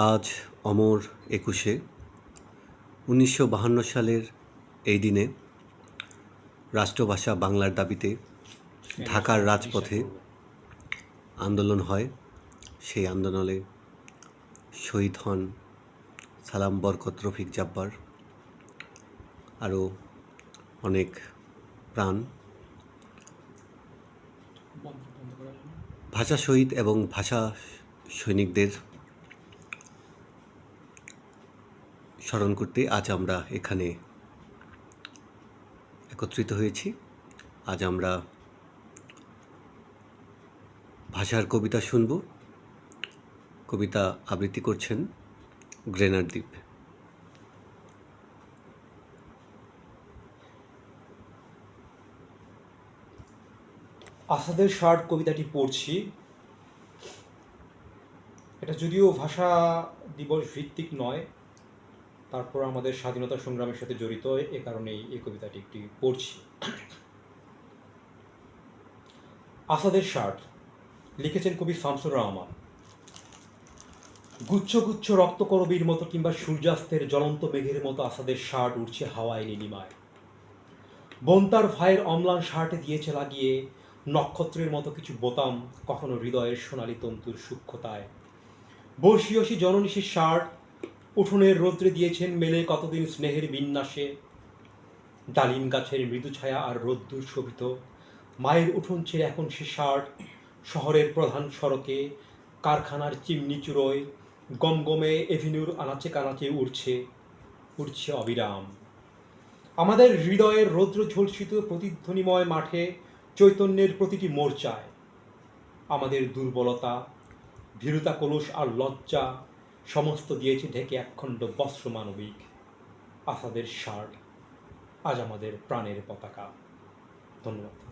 আজ অমর ২১শে ১৯৫২ সালের এই দিনে রাষ্ট্রভাষা বাংলার দাবিতে ঢাকার রাজপথে আন্দোলন হয়। সেই আন্দোলনে শহীদ হন সালাম, বরকত, রফিক, জাব্বার, আরও অনেক প্রাণ। ভাষা শহীদ এবং ভাষা সৈনিকদের স্মরণ করতে আজ আমরা এখানে একত্রিত হয়েছি। আজ আমরা ভাষার কবিতা শুনব। কবিতা আবৃত্তি করছেন গ্রেনার দ্বীপ। আসাদের ষাট কবিতাটি পড়ছি। এটা যদিও ভাষা দিবস ভিত্তিক নয়, তারপর আমাদের স্বাধীনতা সংগ্রামের সাথে জড়িত, এ কারণেই এই কবিতাটি একটি পড়ছি। আসাদের ষাট লিখেছেন কবি শামসুর রহমান। গুচ্ছ গুচ্ছ রক্তকরবীর মতো কিংবা সূর্যাস্তের জ্বলন্ত মেঘের মতো আসাদের ষাট উঠছে হাওয়ায় নীলিমায়। বন্তার ভাইয়ের অম্লান শার্টে দিয়েছে লাগিয়ে নক্ষত্রের মতো কিছু বোতাম, কখনো হৃদয়ের সোনালী তন্তুর সূক্ষ্মতায়। বর্ষীয়সী জননীশীর শার্ট উঠোনের রৌদ্রে দিয়েছেন মেলে কতদিন স্নেহের বিন্যাসে। ডালিম গাছের মৃদু ছায়া আর রোদ্দুর শোভিত মায়ের উঠোন ছেড়ে এখন সে শার্ট শহরের প্রধান সড়কে, কারখানার চিমনি চুড়োয়, গমগমে এভিনিউর আনাচে কানাচে উড়ছে অবিরাম। আমাদের হৃদয়ের রৌদ্র ঝলসিত প্রতিধ্বনিময় মাঠে, চৈতন্যের প্রতিটি মোর্চায় আমাদের দুর্বলতা, ভীরুতা, কলুষ আর লজ্জা সমস্ত দিয়েছে ঢেকে একখণ্ড বস্ত্র মানবিক। আসাদের ষাট আজ আমাদের প্রাণের পতাকা। ধন্যবাদ।